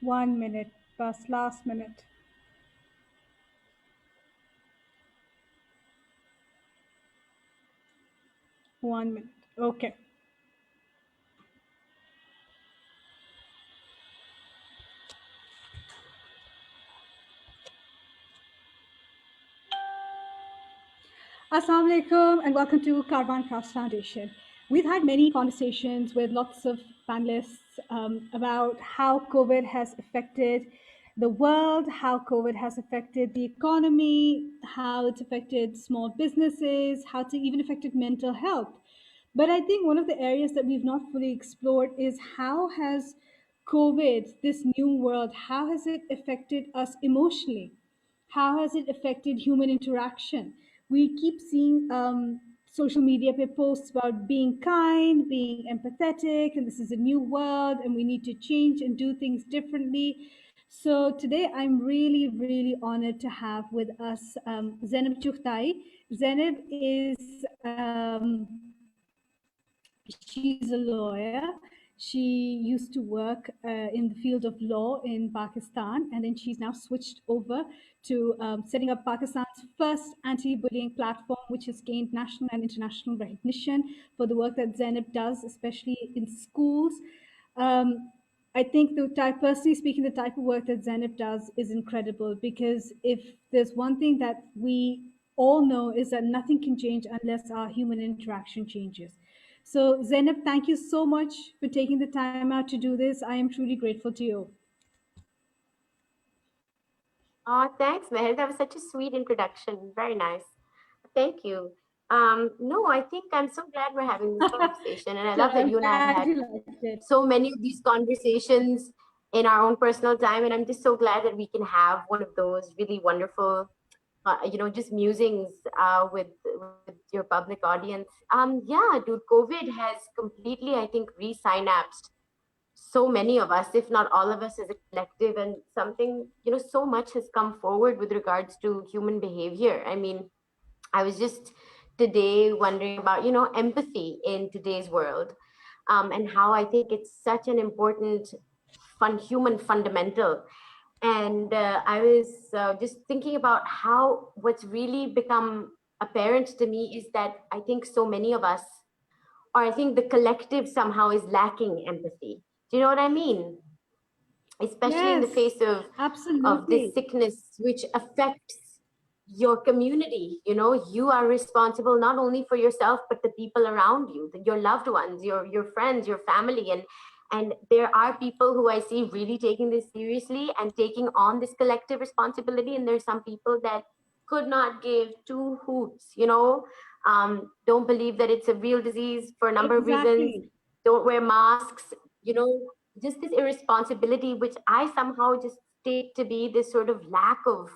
1 minute, bus last minute. 1 minute. Okay. Assalamu alaikum and welcome to Kaarvan Crafts Foundation. We've had many conversations with lots of panelists about how COVID has affected the world, how COVID has affected the economy, how it's affected small businesses, how it's even affected mental health. But I think one of the areas that we've not fully explored is how has COVID, this new world, how has it affected us emotionally? How has it affected human interaction? We keep seeing social media posts about being kind, being empathetic, and this is a new world, and we need to change and do things differently. So today, I'm really, really honored to have with us Zainab Chughtai. Zainab is she's a lawyer. She used to work in the field of law in Pakistan, and then she's now switched over to setting up Pakistan's first anti-bullying platform, which has gained national and international recognition for the work that Zainab does, especially in schools. I think personally speaking, the type of work that Zainab does is incredible, because if there's one thing that we all know is that nothing can change unless our human interaction changes. So Zainab, thank you so much for taking the time out to do this. I am truly grateful to you. Oh, thanks, Meher. That was such a sweet introduction. Very nice. Thank you. No, I think I'm so glad we're having this conversation. And I love that you and I have had so many of these conversations in our own personal time. And I'm just so glad that we can have one of those really wonderful, just musings with your public audience. Yeah, dude, COVID has completely, I think, re-synapsed so many of us, if not all of us as a collective, and something, so much has come forward with regards to human behavior. I mean, I was just today wondering about, empathy in today's world, and how I think it's such an important human fundamental. And I was just thinking about how what's really become apparent to me is that I think so many of us, or I think the collective somehow is lacking empathy. Do you know what I mean? Especially in the face of this sickness, which affects your community. You are responsible not only for yourself, but the people around you, your loved ones, your friends, your family. And there are people who I see really taking this seriously and taking on this collective responsibility. And there's some people that could not give two hoots, don't believe that it's a real disease for a number of reasons, don't wear masks, just this irresponsibility, which I somehow just take to be this sort of lack of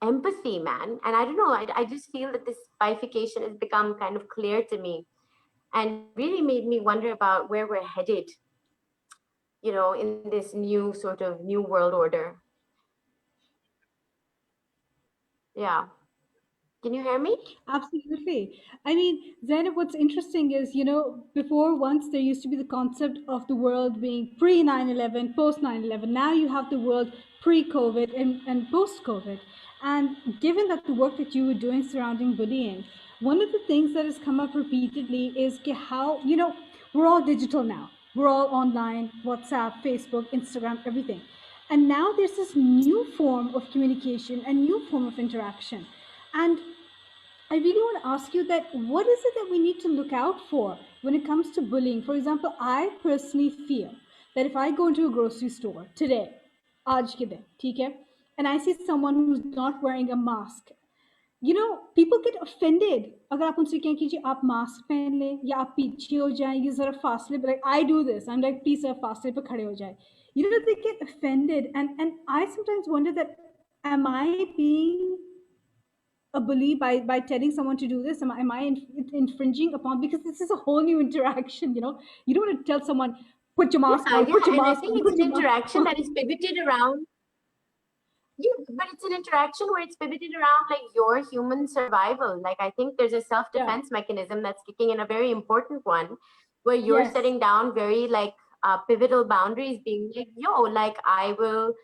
empathy, man. And I don't know, I just feel that this bifurcation has become kind of clear to me and really made me wonder about where we're headed, in this new sort of new world order. Yeah. Can you hear me? Absolutely. I mean, Zainab, what's interesting is, before once there used to be the concept of the world being pre 9/11, post 9/11. Now you have the world pre COVID and post COVID. And given that the work that you were doing surrounding bullying, one of the things that has come up repeatedly is how, we're all digital now. We're all online, WhatsApp, Facebook, Instagram, everything. And now there's this new form of communication and new form of interaction. And I really want to ask you that what is it that we need to look out for when it comes to bullying? For example, I personally feel that if I go into a grocery store today, aaj ke din, theek hai, and I see someone who's not wearing a mask, people get offended. अगर आप उनसे कहें कि जी आप mask पहन लें या आप पीछे हो जाएं, ये ज़रा फासले पे, like I do this, I'm like please sir फासले पे खड़े हो जाए. They get offended, and I sometimes wonder that am I being a bully by telling someone to do this? Am I infringing upon, because this is a whole new interaction. You don't want to tell someone put your mask on, put your mask on. I think it's an interaction that is pivoted around. Yeah, but it's an interaction where it's pivoted around like your human survival. Like I think there's a self-defense mechanism that's kicking in, a very important one, where you're setting down very like pivotal boundaries being like, yo, like I will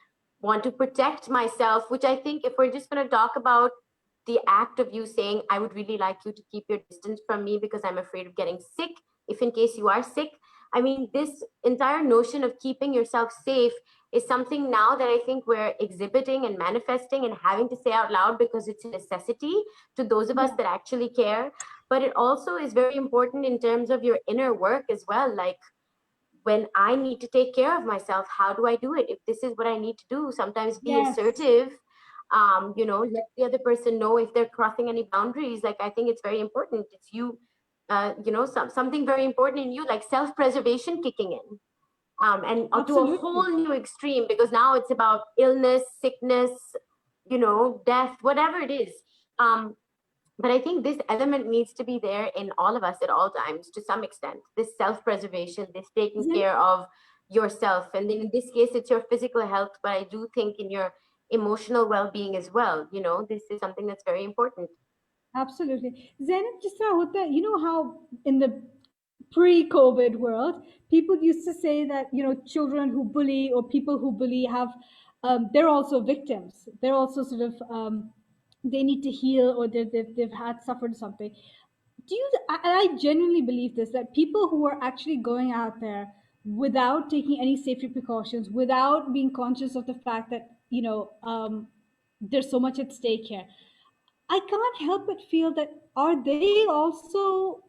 want to protect myself, which I think if we're just going to talk about the act of you saying, I would really like you to keep your distance from me because I'm afraid of getting sick, if in case you are sick. I mean, this entire notion of keeping yourself safe is something now that I think we're exhibiting and manifesting and having to say out loud because it's a necessity to those of us Yeah. that actually care. But it also is very important in terms of your inner work as well. Like, when I need to take care of myself, how do I do it? If this is what I need to do, sometimes be Yes. assertive, let the other person know if they're crossing any boundaries. Like, I think it's very important. It's you, something very important in you, like self-preservation kicking in. And to a Absolutely. whole new extreme, because now it's about illness, sickness, death, whatever it is. But I think this element needs to be there in all of us at all times to some extent. This self-preservation, this taking Isn't care of yourself. And in this case, it's your physical health, but I do think in your emotional well-being as well. This is something that's very important. Absolutely. Zainab, just you know how in the pre-COVID world, people used to say that, children who bully or people who bully they're also victims. They're also sort of, they need to heal or they've had suffered something. I genuinely believe this, that people who are actually going out there without taking any safety precautions, without being conscious of the fact that, there's so much at stake here, I can't help but feel that are they also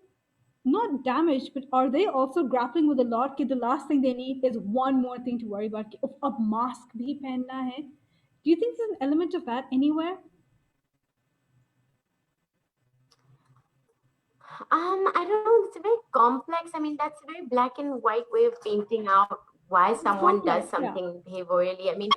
not damaged, but are they also grappling with a lot? That the last thing they need is one more thing to worry about. A mask bhi pehenna hai. Do you think there's an element of that anywhere? I don't know. It's very complex. I mean, that's a very black and white way of painting out why It's someone does complex, yeah. something behaviorally. I mean,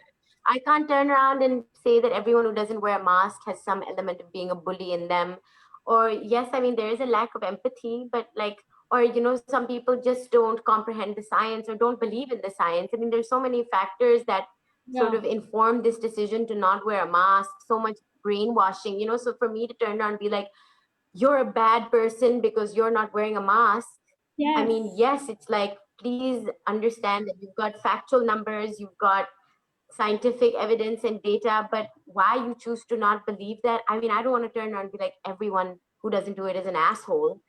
I can't turn around and say that everyone who doesn't wear a mask has some element of being a bully in them. Or, yes, I mean, there is a lack of empathy, but like, or, some people just don't comprehend the science or don't believe in the science. I mean, there's so many factors that sort Yeah. of inform this decision to not wear a mask, so much brainwashing, so for me to turn around and be like, you're a bad person because you're not wearing a mask. I mean, Yes. yes, it's like, please understand that you've got factual numbers, you've got scientific evidence and data, but why you choose to not believe that? I mean, I don't want to turn around and be like, everyone who doesn't do it is an asshole.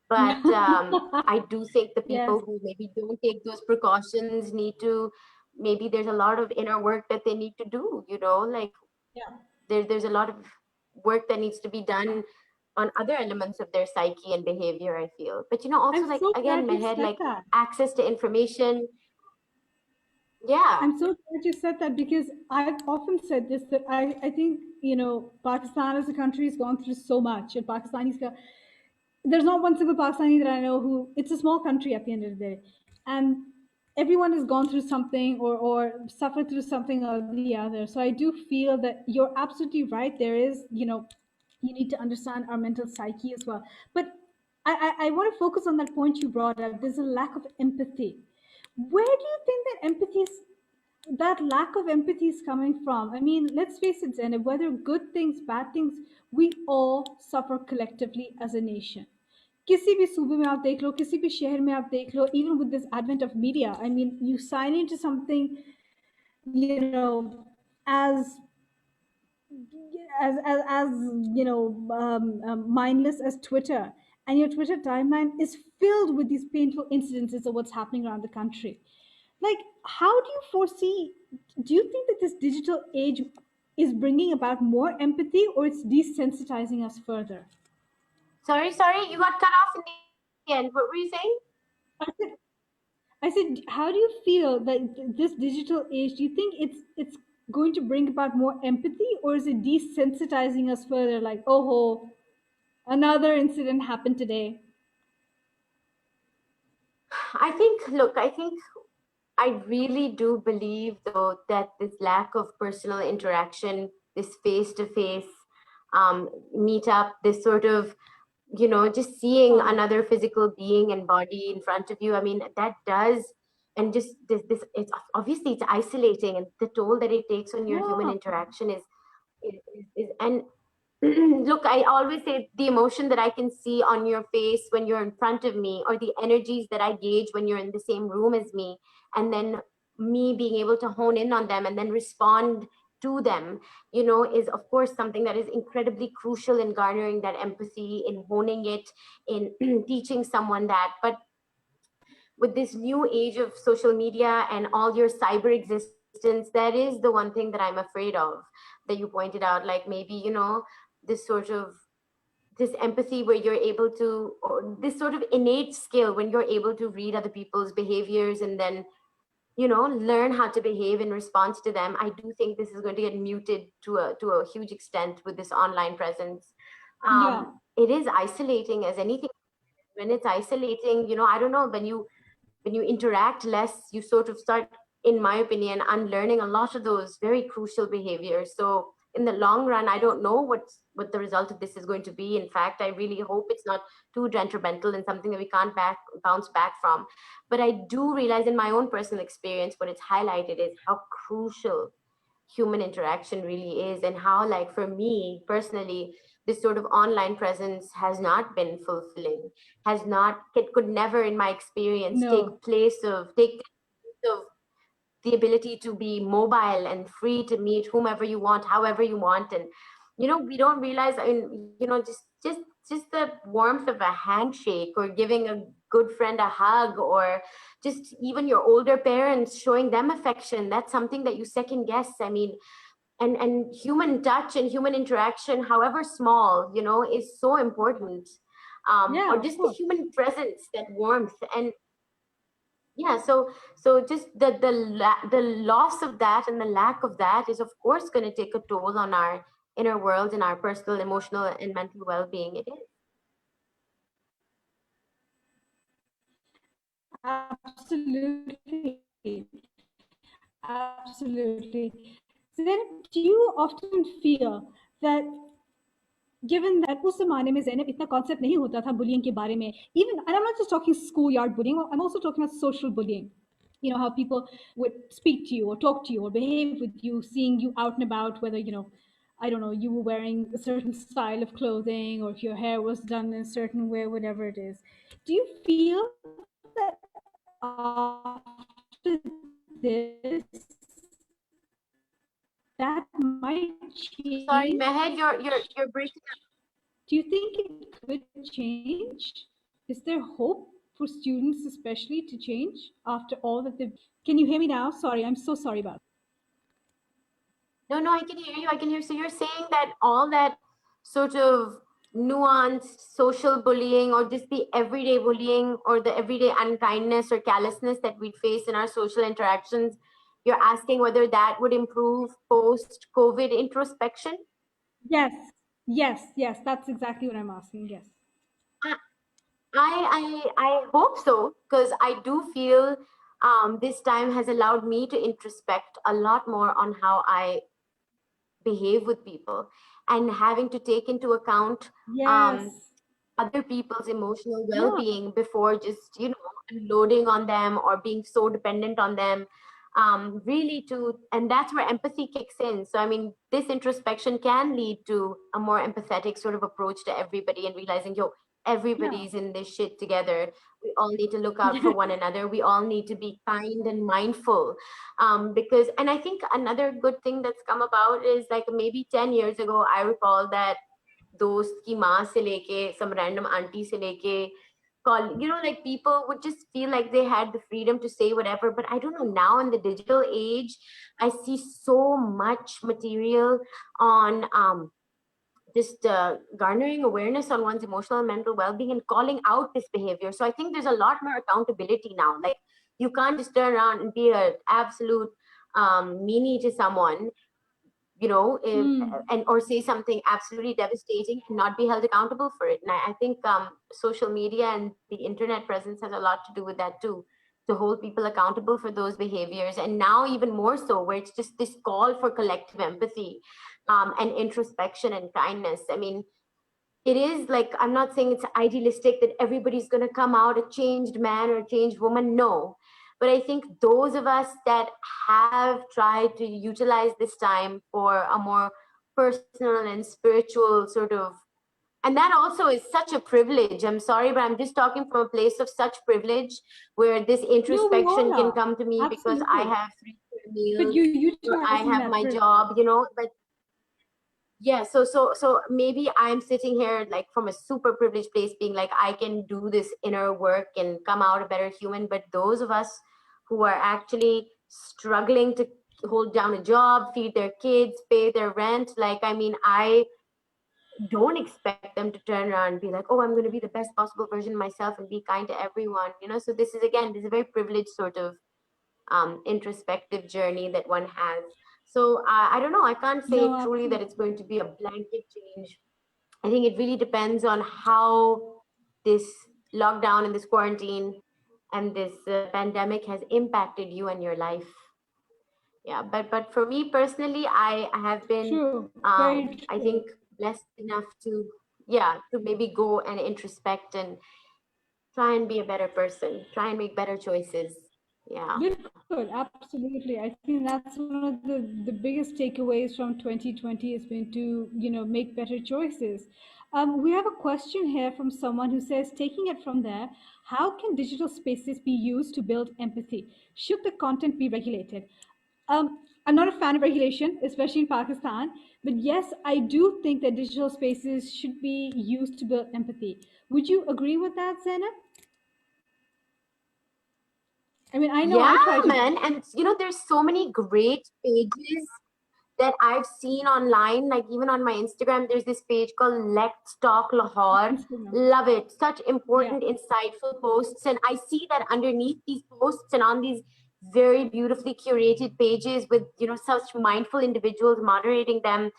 But I do think the Yes. people who maybe don't take those precautions need to, maybe there's a lot of inner work that they need to do, like Yeah. there's a lot of work that needs to be done on other elements of their psyche and behavior, I feel. But also, I'm like, so again, glad you Meher, said like that. access to information. Yeah. I'm so glad you said that because I've often said this that I think, Pakistan as a country has gone through so much. And there's not one single Pakistani that I know who, it's a small country at the end of the day. And everyone has gone through something or suffered through something or the other. So I do feel that you're absolutely right. There is, you need to understand our mental psyche as well. But I want to focus on that point you brought up. There's a lack of empathy. Where do you think that lack of empathy is coming from? I mean, let's face it, Zainab, whether good things, bad things, we all suffer collectively as a nation. किसी भी सूबे में आप देख लो, किसी भी शहर में आप देख लो, even with this advent of media, I mean, you sign into something, as as mindless as Twitter, and your Twitter timeline is filled with these painful incidences of what's happening around the country. Like, how do you foresee? Do you think that this digital age is bringing about more empathy, or it's desensitizing us further? Sorry, you got cut off in the end. What were you saying? I said, I said, how do you feel that this digital age? Do you think it's going to bring about more empathy, or is it desensitizing us further? Like, oh, another incident happened today. I think I really do believe, though, that this lack of personal interaction, this face-to-face meetup, this sort of, just seeing Huh. another physical being and body in front of you. I mean, that does, and just this, it's obviously it's isolating, and the toll that it takes on your human Yeah. interaction is and look, I always say the emotion that I can see on your face when you're in front of me, or the energies that I gauge when you're in the same room as me, and then me being able to hone in on them and then respond to them, is of course something that is incredibly crucial in garnering that empathy, in honing it, in teaching someone that. But with this new age of social media and all your cyber existence, that is the one thing that I'm afraid of, that you pointed out. Like maybe, this sort of this empathy where you're able to, or this sort of innate skill when you're able to read other people's behaviors and then, learn how to behave in response to them. I do think this is going to get muted to a huge extent with this online presence. Yeah. It is isolating as anything. When it's isolating, I don't know, when you interact less, you sort of start, in my opinion, unlearning a lot of those very crucial behaviors. So in the long run, I don't know what the result of this is going to be. In fact, I really hope it's not too detrimental and something that we can't bounce back from. But I do realize in my own personal experience, what it's highlighted is how crucial human interaction really is, and how, like, for me personally, this sort of online presence has not been fulfilling, has not, it could never in my experience No. take place of the ability to be mobile and free to meet whomever you want, however you want. And we don't realize, I mean, just the warmth of a handshake, or giving a good friend a hug, or just even your older parents, showing them affection, that's something that you second guess. I mean, and human touch and human interaction, however small, is so important. Yeah, Or of just the course. human presence, that warmth. And yeah, so just the loss of that and the lack of that is of course going to take a toll on our inner world and our personal, emotional, and mental well-being. It is. Absolutely. Absolutely. Then do you often fear that, given that उस ज़माने में ज़ैनब इतना concept नहीं होता था bullying के बारे में, even, and I'm not just talking schoolyard bullying, I'm also talking about social bullying. How people would speak to you or talk to you or behave with you, seeing you out and about, whether, I don't know, you were wearing a certain style of clothing, or if your hair was done in a certain way, whatever it is. Do you feel that after this, that might So sorry, change? Mehed, you're breaking up. Do you think it could change? Is there hope for students, especially, to change after all that they've? Can you hear me now? Sorry, I'm so sorry about. No, no, I can hear you. I can hear. So you're saying that all that sort of nuanced social bullying, or just the everyday bullying, or the everyday unkindness or callousness that we'd face in our social interactions, you're asking whether that would improve post-COVID introspection? Yes, yes, yes. That's exactly what I'm asking. Yes. I I hope so, because I do feel this time has allowed me to introspect a lot more on how I behave with people, and having to take into account um, Yes. other people's emotional Yeah. well-being before just unloading on them or being so dependent on them. Really, to and that's where empathy kicks in. So I mean, this introspection can lead to a more empathetic sort of approach to everybody, and realizing, yo, Yeah. everybody's in this shit together. We all need to look out for Yes. one another. We all need to be kind and mindful. Because, and I think another good thing that's come about is, like, maybe 10 years ago, I recall that दोस्त की माँ से लेके some random auntie से लेके call, like, people would just feel like they had the freedom to say whatever. But I don't know, now in the digital age, I see so much material on just garnering awareness on one's emotional and mental well-being, and calling out this behavior. So I think there's a lot more accountability now. Like, you can't just turn around and be an absolute meanie to someone, Hmm. and or say something absolutely devastating and not be held accountable for it. And I think social media and the internet presence has a lot to do with that too, to hold people accountable for those behaviors. And now even more so, where it's just this call for collective empathy, and introspection and kindness. I mean, it is, like, I'm not saying it's idealistic that everybody's going to come out a changed man or a changed woman. No. But I think those of us that have tried to utilize this time for a more personal and spiritual sort of, and that also is such a privilege. I'm sorry, but I'm just talking from a place of such privilege where this No, we all introspection can are. come to me because I Absolutely. have 3 But meals you're or I utilizing have that my privilege. job, but yeah, so maybe I'm sitting here like from a super privileged place, being like, I can do this inner work and come out a better human. But those of us who are actually struggling to hold down a job, feed their kids, pay their rent, like, I mean, I don't expect them to turn around and be like, oh, I'm going to be the best possible version of myself and be kind to everyone. So this is, again, this is a very privileged sort of introspective journey that one has. So I don't know, I can't say No, truly that it's going absolutely. to be a blanket change. I think it really depends on how this lockdown and this quarantine and this pandemic has impacted you and your life. Yeah, but for me personally, I have been, True. Very I true. think, blessed enough to, yeah, to maybe go and introspect and try and be a better person, try and make better choices. Yeah. Good, absolutely. I think that's one of the biggest takeaways from 2020 has been to, make better choices. We have a question here from someone who says, taking it from there, how can digital spaces be used to build empathy? Should the content be regulated? I'm not a fan of regulation, especially in Pakistan, but yes, I do think that digital spaces should be used to build empathy. Would you agree with that, Zainab? I mean, I know Yeah, I try to do. man. And there's so many great pages that I've seen online, like even on my Instagram, there's this page called Let's Talk Lahore. Instagram. Love it. Such Yeah. important, insightful posts. And I see that underneath these posts and on these very beautifully curated pages with, such mindful individuals moderating them.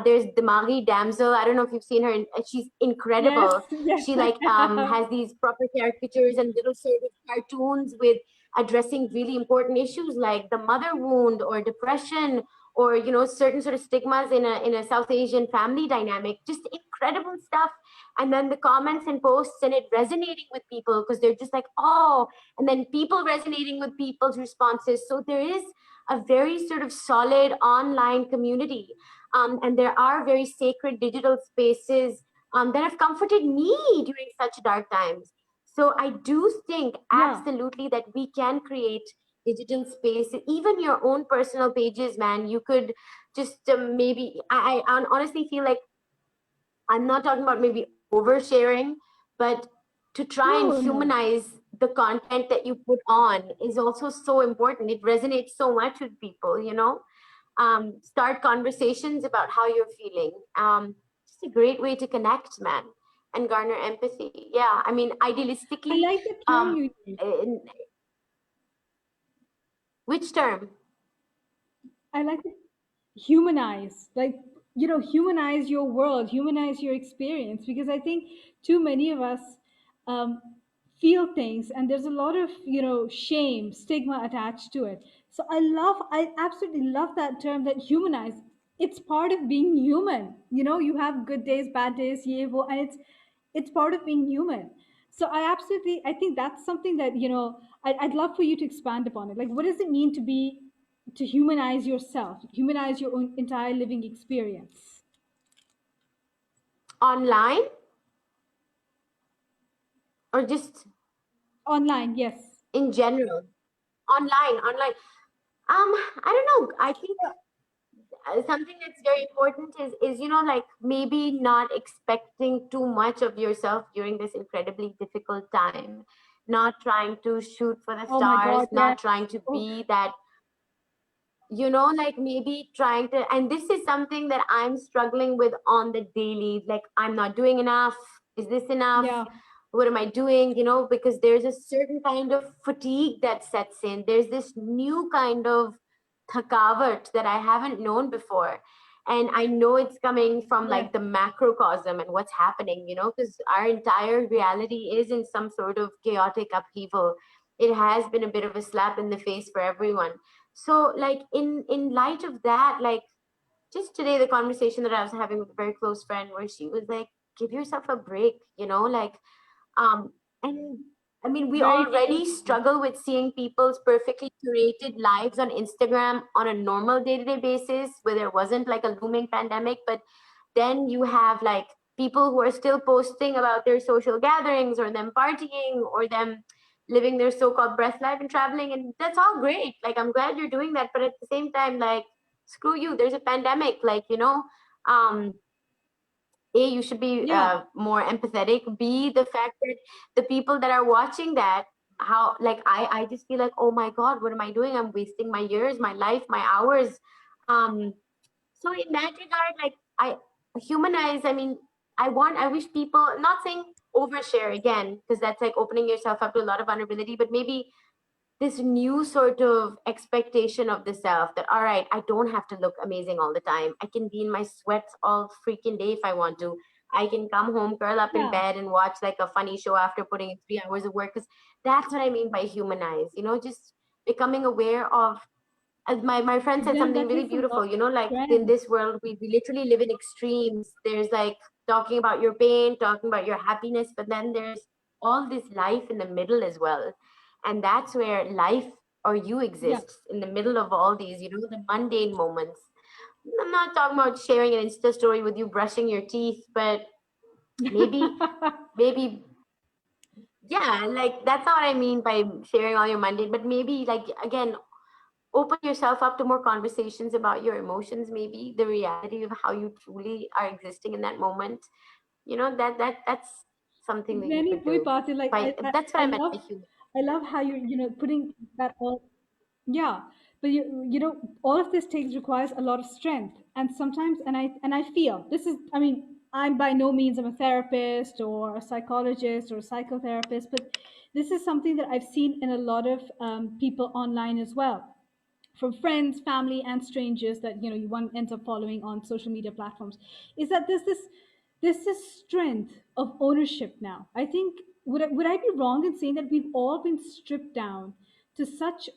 There's Damagi Damsel. I don't know if you've seen her. She's Yes, incredible. yes, She I like have. has these proper caricatures and little sort of cartoons with addressing really important issues like the mother wound or depression or certain sort of stigmas in a South Asian family dynamic. Just incredible stuff. And then the comments and posts and it resonating with people because they're just like, oh, and then people resonating with people's responses. So there is a very sort of solid online community, and there are very sacred digital spaces that have comforted me during such dark times. So I do think Yeah. absolutely that we can create digital space, even your own personal pages, man. You could just maybe, I honestly feel like I'm not talking about maybe oversharing, but to try and No, no. humanize the content that you put on is also so important. It resonates so much with people. Start conversations about how you're feeling. Just a great way to connect, man, and garner empathy. Yeah, I mean, I idealistically, like the term um, you use. in, which term? I like it. Humanize, like, humanize your world, humanize your experience, because I think too many of us um, feel things, and there's a lot of shame, stigma attached to it. So I absolutely love that term, that humanize. It's part of being human. You have good days, bad days, and it's part of being human. So I think that's something that I'd love for you to expand upon it. Like, what does it mean to humanize yourself, humanize your own entire living experience? Online or just Online, yes. in general? Online. I don't know. I think something that's very important is like maybe not expecting too much of yourself during this incredibly difficult time, not trying to shoot for the Oh my stars, God, not yes. trying to Oh, be that, like maybe trying to, and this is something that I'm struggling with on the daily, like I'm not doing enough. Is this enough? yeah, What am I doing? Because there's a certain kind of fatigue that sets in. There's this new kind of thakawat that I haven't known before. And I know it's coming from yes, like the macrocosm and what's happening, because our entire reality is in some sort of chaotic upheaval. It has been a bit of a slap in the face for everyone. So like in light of that, like just today the conversation that I was having with a very close friend where she was like, give yourself a break, like um and I mean, we Very already true. struggle with seeing people's perfectly curated lives on Instagram on a normal day-to-day basis where there wasn't like a looming pandemic. But then you have like people who are still posting about their social gatherings or them partying or them living their so-called breath life and traveling. And that's all great. Like, I'm glad you're doing that. But at the same time, like, screw you, there's a pandemic. Like, um, a, you should be Yeah. more empathetic. B, the fact that the people that are watching that, how, like, I just feel like, oh my god, what am I doing? I'm wasting my years, my life, my hours. um so in that regard, like, I humanize, I mean, I wish people, not saying overshare again, because that's like opening yourself up to a lot of vulnerability, but maybe this new sort of expectation of the self that, all right, I don't have to look amazing all the time. I can be in my sweats all freaking day if I want to. I can come home, curl up in Yeah. bed and watch like a funny show after putting in 3 hours of work. Because that's what I mean by humanize, just becoming aware of, as my friend said Then something that really takes a lot beautiful, of like in strength. this world, we literally live in extremes. There's like talking about your pain, talking about your happiness, but then there's all this life in the middle as well. And that's where life or you Yeah. exists in the middle of all these, the mundane moments. I'm not talking about sharing an Insta story with you brushing your teeth, but maybe yeah, like that's not what I mean by sharing all your mundane, but maybe like again, open yourself up to more conversations about your emotions, maybe the reality of how you truly are existing in that moment. That's something that you Jenny, could we do. party like By That's what I I meant love by human. I love how you're putting that all. Yeah, but all of this takes requires a lot of strength, and sometimes, and I feel this is. I mean, I'm by no means I'm a therapist or a psychologist or a psychotherapist, but this is something that I've seen in a lot of people online as well, from friends, family, and strangers that one ends up following on social media platforms. Is that there's this strength of ownership now. I think would I be wrong in saying that we've all been stripped down to such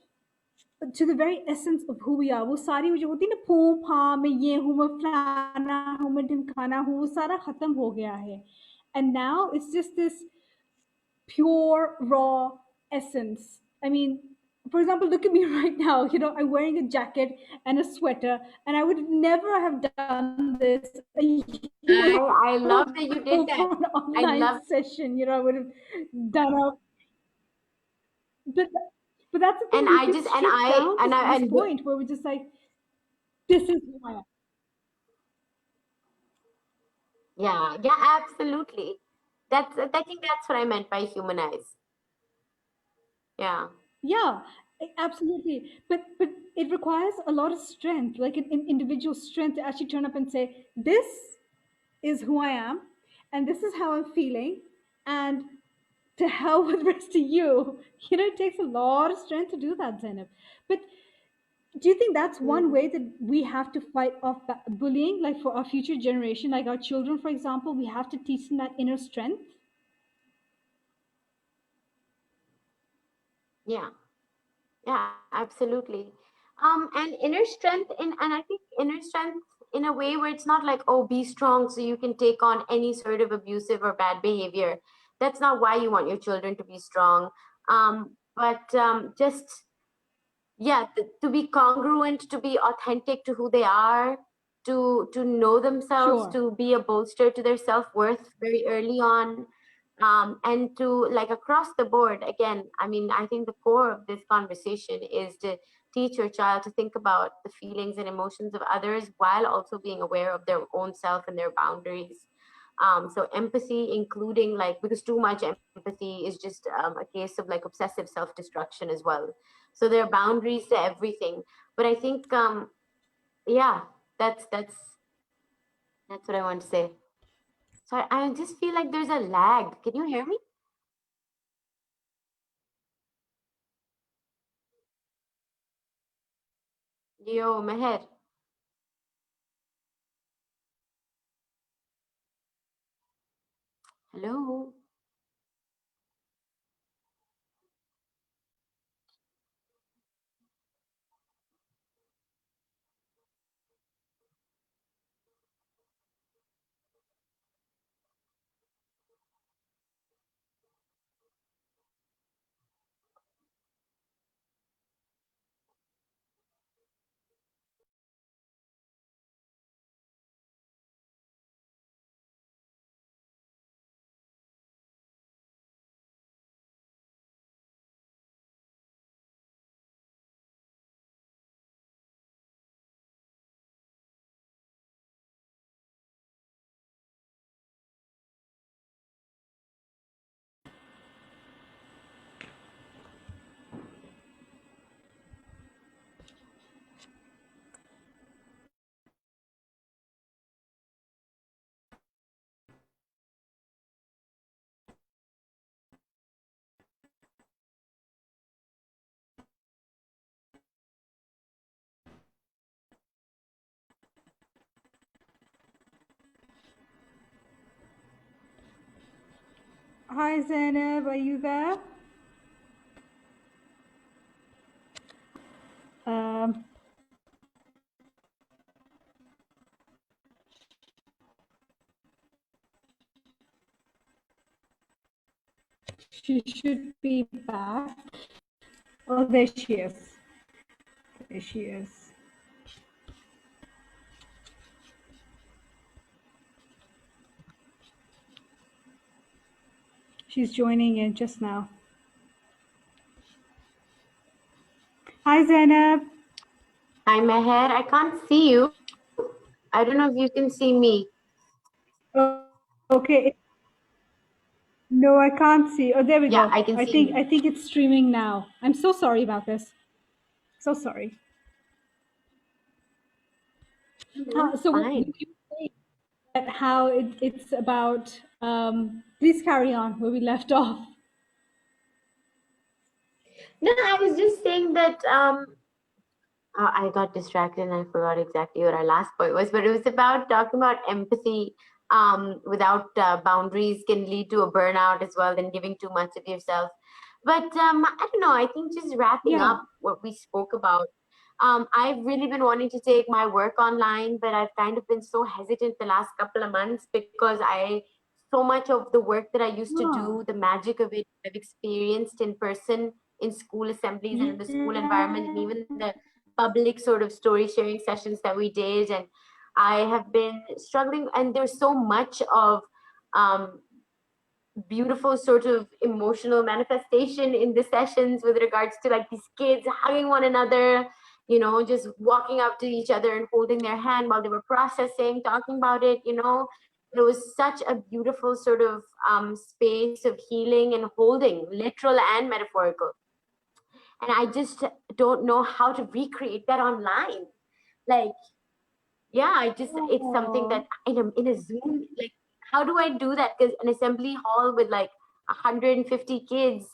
to the very essence of who we are. वो सारी वो जो होती है ना फूम form मैं ये हूँ मैं फलाना हूँ मैं ढिमकाना हूँ वो सारा खत्म हो गया है. And now it's just this pure raw essence. I mean, for example, look at me right now. I'm wearing a jacket and a sweater, and I would never have done this a year I ago love that for you an did that. online I love. session. I would have done a. But but that's the thing. And We've I been just and stripped I down to and I this and point where we're just like, this is who I am. yeah, yeah, absolutely. I think that's what I meant by humanize. Yeah. Yeah, absolutely. But it requires a lot of strength, like an individual strength, to actually turn up and say, "This is who I am, and this is how I'm feeling, and to hell with the rest of you." It takes a lot of strength to do that, Zainab. But do you think that's one Mhm. way that we have to fight off bullying, like for our future generation, like our children, for example? We have to teach them that inner strength. Yeah. Yeah, absolutely. And inner strength and I think inner strength in a way where it's not like, oh, be strong so you can take on any sort of abusive or bad behavior. That's not why you want your children to be strong. But just, yeah, to be congruent, to be authentic to who they are, to know themselves, Sure. to be a bolster to their self-worth very early on. And to, like, across the board, again, I mean, I think the core of this conversation is to teach your child to think about the feelings and emotions of others while also being aware of their own self and their boundaries. So empathy, including, like, because too much empathy is just a case of like obsessive self-destruction as well. So there are boundaries to everything. But I think yeah, that's what I want to say. So I just feel like there's a lag. Can you hear me? Yo, Meher. Hello. Hi Zainab, are you there? Um, she should be back. Oh, there she is. There she is. She's joining in just now. Hi Zainab. Hi, Meher. I can't see you. I don't know if you can see me. Oh, okay. No, I can't see. Oh, there we Yeah, go. I can I see think you. I think it's streaming now. I'm so sorry about this. So sorry. No, it's So what you fine. say that how it's about please carry on where we left off. No, I was just saying that I got distracted and I forgot exactly what our last point was, but it was about talking about empathy without boundaries can lead to a burnout as well than giving too much of yourself. But I don't know, I think just wrapping Yeah. up what we spoke about, I've really been wanting to take my work online, but I've kind of been so hesitant the last couple of months because so much of the work that I used to Oh, do, the magic of it, I've experienced in person in school assemblies and in the school environment, and yeah. even the public sort of story sharing sessions that we did. And I have been struggling, and there's so much of um, beautiful sort of emotional manifestation in the sessions with regards to like these kids hugging one another, just walking up to each other and holding their hand while they were processing, talking about it. It was such a beautiful sort of space of healing and holding, literal and metaphorical. And I just don't know how to recreate that online. Like, yeah, it's something Oh, that in a Zoom, like, how do I do that? Because an assembly hall with like 150 kids,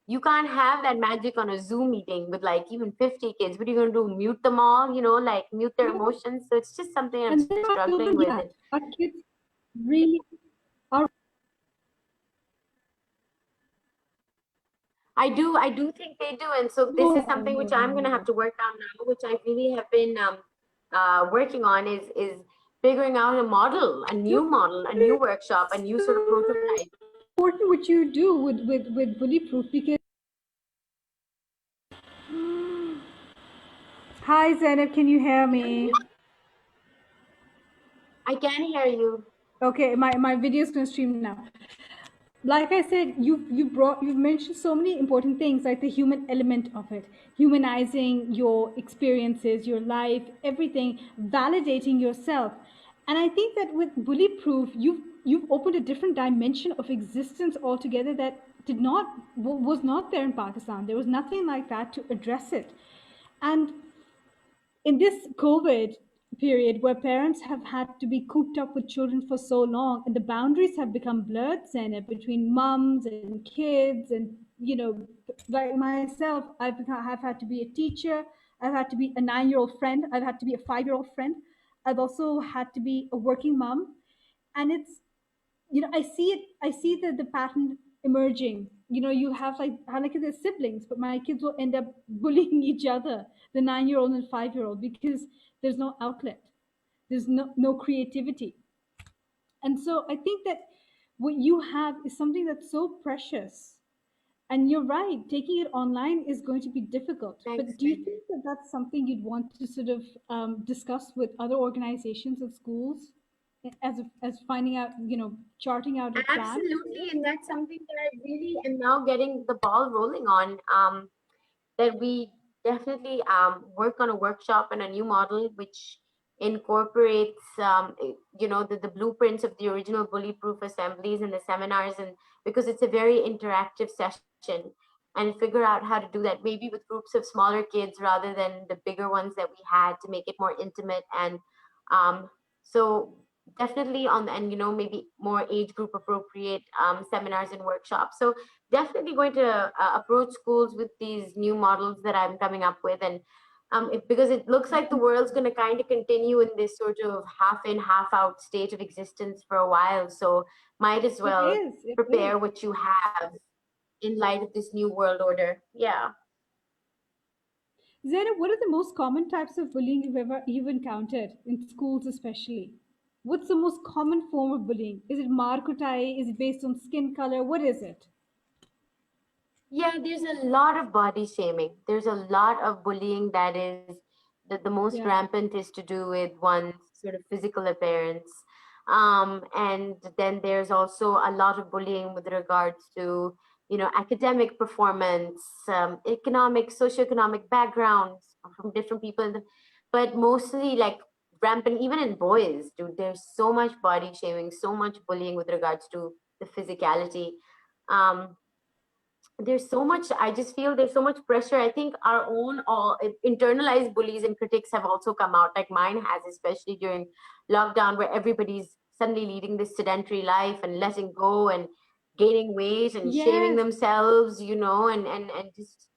you can't have that magic on a Zoom meeting with like even 50 kids. What are you going to do? Mute them all, like mute their yeah. emotions? So it's just something I'm And there are struggling children with. that our kids really are. I do think they do, and so this is Oh, something which I'm going to have no. to work on now, which I really have been working on is figuring out a No, new model, a new workshop, a new sort of prototype. important what you do with bullyproof because hi Zainab, can you hear me? I can hear you. Okay, my video is going to stream now. Like I said, you've mentioned so many important things, like the human element of it, humanizing your experiences, your life, everything, validating yourself. And I think that with bullyproof, you've opened a different dimension of existence altogether that was not there in Pakistan. There was nothing like that to address it. And in this COVID period where parents have had to be cooped up with children for so long and the boundaries have become blurred, Sana, between mums and kids, and like myself, I've had to be a teacher, I've had to be a 9-year-old friend, I've had to be a 5-year-old friend, I've also had to be a working mom, and it's I see the pattern emerging. You have like how like they're siblings, but my kids will end up bullying each other, the 9-year-old and 5-year-old, because there's no outlet, there's no creativity. And so I think that what you have is something that's so precious. And you're right, taking it online is going to be difficult. Thanks, But do you Meher. think that that's something you'd want to sort of discuss with other organizations and schools as finding out, charting out a plan for Absolutely, it? and that's something that I really am now getting the ball rolling on. That we definitely work on a workshop and a new model which incorporates the blueprints of the original bully-proof assemblies and the seminars, and because it's a very interactive session, and figure out how to do that maybe with groups of smaller kids rather than the bigger ones that we had, to make it more intimate. And so definitely on the, and maybe more age group appropriate seminars and workshops. So definitely going to approach schools with these new models that I'm coming up with. And Because it looks like the world's going to kind of continue in this sort of half in, half out state of existence for a while. So might as It well is. It is. prepare what you have in light of this new world order. Yeah. Zainab, what are the most common types of bullying you've encountered in schools, especially? What's the most common form of bullying? Is it markutai? Is it based on skin color? What is it? Yeah, there's a lot of body shaming. There's a lot of bullying that is that the most Yeah. rampant is to do with one's sort of physical appearance. And then there's also a lot of bullying with regards to, academic performance, economic, socioeconomic backgrounds from different people. But mostly like rampant, even in boys, dude, there's so much body shaming, so much bullying with regards to the physicality. Um, there's so much, I just feel there's so much pressure. I think our own all internalized bullies and critics have also come out, like mine has, especially during lockdown, where everybody's suddenly leading this sedentary life and letting go and gaining weight and shaming Yes. themselves, and just,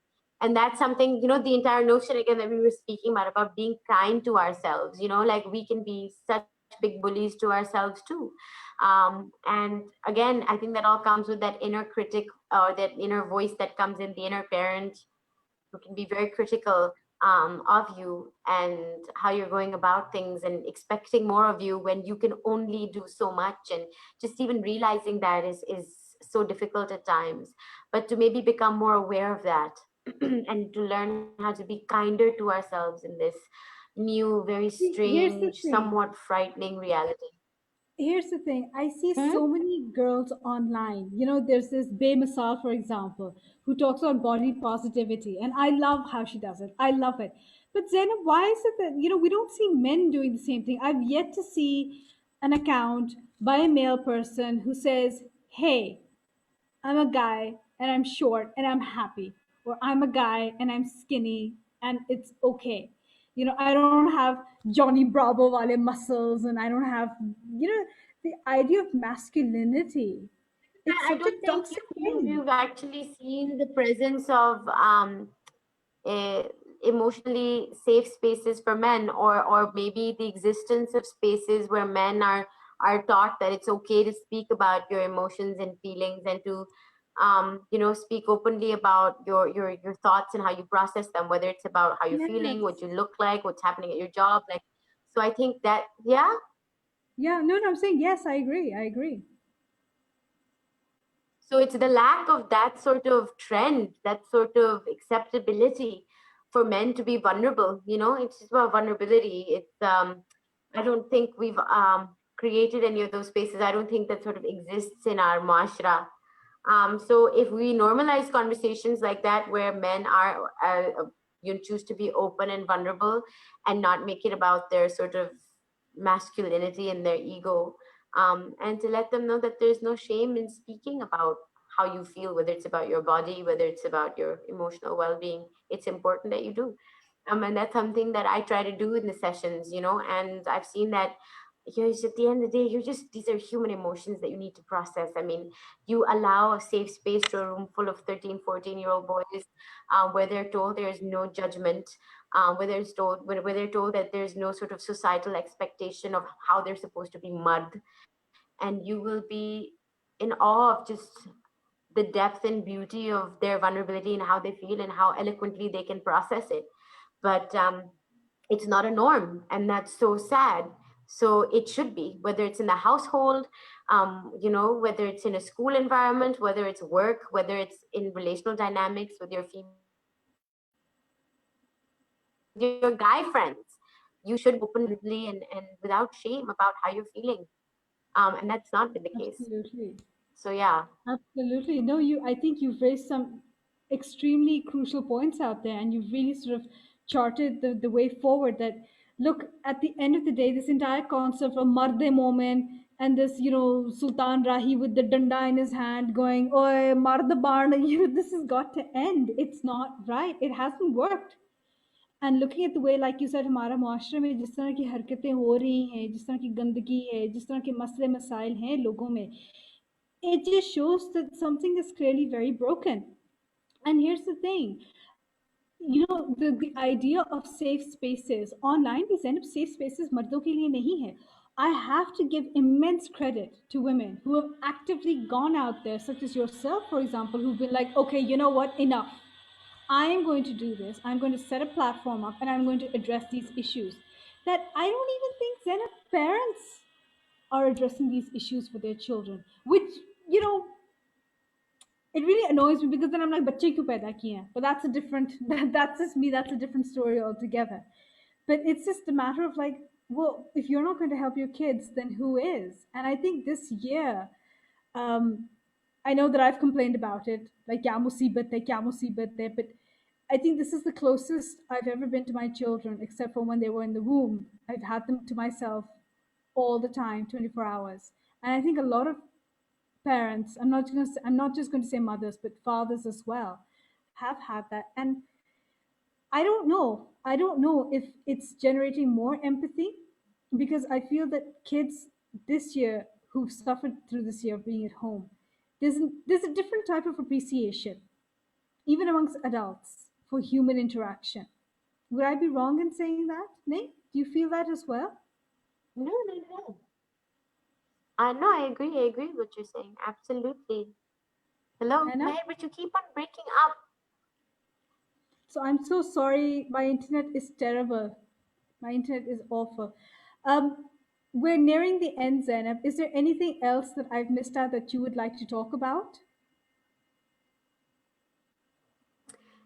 and that's something, the entire notion again that we were speaking about being kind to ourselves, like we can be such big bullies to ourselves too. And again, I think that all comes with that inner critic, or that inner voice that comes in, the inner parent who can be very critical of you and how you're going about things, and expecting more of you when you can only do so much. And just even realizing that is so difficult at times. But to maybe become more aware of that and to learn how to be kinder to ourselves in this new, very See, here's strange, the thing. somewhat frightening reality. Here's the thing. I see Hmm? so many girls online. There's this Bay Masal, for example, who talks about body positivity, and I love how she does it. I love it. But Zainab, why is it that we don't see men doing the same thing? I've yet to see an account by a male person who says, "Hey, I'm a guy and I'm short and I'm happy," or "I'm a guy and I'm skinny and it's okay." I don't have Johnny Bravo wale muscles, and I don't have, you know, the idea of masculinity. It's I such a don't think toxic thing. you've actually seen the presence of eh, emotionally safe spaces for men, or maybe the existence of spaces where men are taught that it's okay to speak about your emotions and feelings, and to speak openly about your thoughts and how you process them, whether it's about how you're feeling, what Yes. you look like, what's happening at your job, like. So I think that, yeah. Yeah, no, no, I'm saying yes, I agree. I agree. So it's the lack of that sort of trend, that sort of acceptability for men to be vulnerable. It's just about vulnerability. I don't think we've created any of those spaces. I don't think that sort of exists in our mashra. So if we normalize conversations like that, where men are, choose to be open and vulnerable, and not make it about their sort of masculinity and their ego, and to let them know that there's no shame in speaking about how you feel, whether it's about your body, whether it's about your emotional well-being. It's important that you do. And that's something that I try to do in the sessions, and I've seen that at the end of the day, these are human emotions that you need to process. I mean, you allow a safe space to a room full of 13, 14-year-old boys, where they're told there's no judgment, where they're told that there's no sort of societal expectation of how they're supposed to be mud, and you will be in awe of just the depth and beauty of their vulnerability and how they feel and how eloquently they can process it. But it's not a norm, and that's so sad. So it should be, whether it's in the household, whether it's in a school environment, whether it's work, whether it's in relational dynamics with your female friends, with your guy friends. You should be open and vulnerably and without shame about how you're feeling. And that's not been the case. Absolutely. So yeah. Absolutely. No, I think you've raised some extremely crucial points out there, and you've really sort of charted the way forward. That, look, at the end of the day, this entire concept of Marde moment and this, Sultan Rahi with the danda in his hand going, "Oi, Marde Barn," this has got to end. It's not right. It hasn't worked. And looking at the way, like you said, हमारा मुआशरे में जिस तरह की हरकतें हो रही हैं, जिस तरह की गंदगी है, जिस तरह के मसले मसाइल हैं लोगों में, it just shows that something is clearly very broken. And here's the thing, the idea of safe spaces online, these end up safe spaces मर्दों के लिए नहीं है. I have to give immense credit to women who have actively gone out there, such as yourself, for example, who've been like, okay, you know what, enough. I am going to do this. I'm going to set a platform up and I'm going to address these issues. That I don't even think Zenith parents are addressing these issues for their children, which, you know, it really annoys me because then I'm like, बच्चे क्यों पैदा किए हैं? But that's a different, that's just me, that's a different story altogether. But it's just a matter of like, well, if you're not going to help your kids, then who is? And I think this year, um, I know that I've complained about it, like, kya musibat hai, but I think this is the closest I've ever been to my children, except for when they were in the womb. I've had them to myself all the time, 24 hours. And I think a lot of parents, I'm not just going to say mothers, but fathers as well, have had that. And I don't know if it's generating more empathy, because I feel that kids this year who've suffered through this year of being at home, there's a different type of appreciation, even amongst adults, for human interaction. Would I be wrong in saying that, Nate? Do you feel that as well? No, no, no. No, I agree with what you're saying. Absolutely. Hello, Meher, but you keep on breaking up. So I'm so sorry. My internet is terrible. My internet is awful. We're nearing the end, Zainab. Is there anything else that I've missed out that you would like to talk about?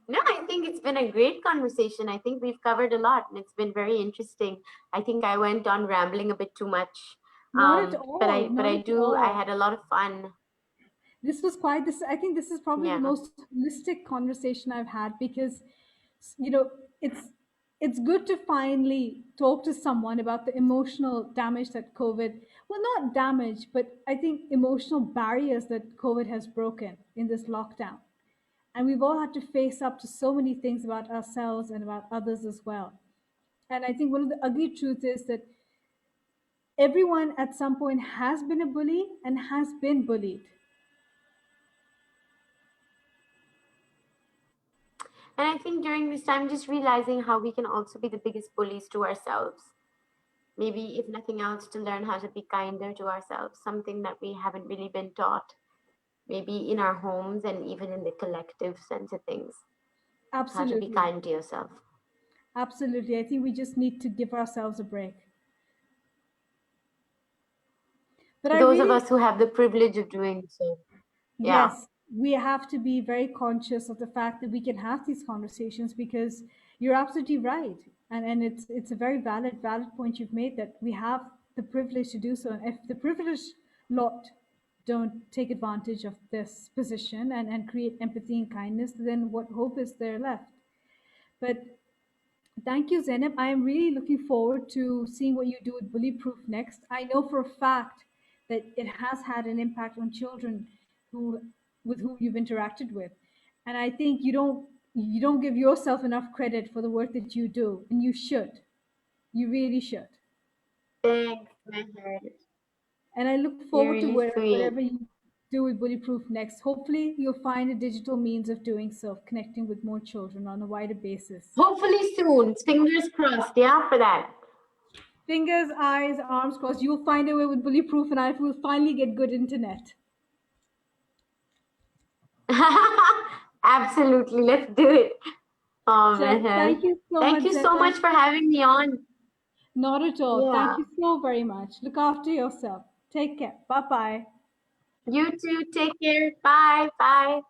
No, I think it's been a great conversation. I think we've covered a lot and it's been very interesting. I think I went on rambling a bit too much. Not at all. I had a lot of fun. This was quite this. I think this is probably the most holistic conversation I've had, because, you know, it's good to finally talk to someone about the emotional damage that COVID, well, not damage, but I think emotional barriers that COVID has broken in this lockdown. And we've all had to face up to so many things about ourselves and about others as well. And I think one of the ugly truths is that everyone at some point has been a bully and has been bullied. And I think during this time, just realizing how we can also be the biggest bullies to ourselves. Maybe, if nothing else, to learn how to be kinder to ourselves, something that we haven't really been taught, maybe in our homes and even in the collective sense of things. Absolutely. How to be kind to yourself. Absolutely. I think we just need to give ourselves a break. But those of us who have the privilege of doing so. Yes, we have to be very conscious of the fact that we can have these conversations, because you're absolutely right. And it's a very valid point you've made, that we have the privilege to do so. And if the privileged lot don't take advantage of this position and create empathy and kindness, then what hope is there left? But thank you, Zainab. I am really looking forward to seeing what you do with Bullyproof next. I know for a fact that it has had an impact on children with whom you've interacted with. And I think you don't give yourself enough credit for the work that you do, and you should. You really should. Thanks, Meher. And I look forward to whatever you do with Bullyproof next. Hopefully, you'll find a digital means of doing so, connecting with more children on a wider basis. Hopefully soon. Fingers crossed, yeah, for that. Fingers, eyes, arms crossed. You'll find a way with Bullyproof, and I will finally get good internet. Absolutely, let's do it. Oh, so, thank you so much. Thank you so much for having me on. Not at all. Yeah. Thank you so very much. Look after yourself. Take care. Bye-bye. You too. Take care. Bye. Bye.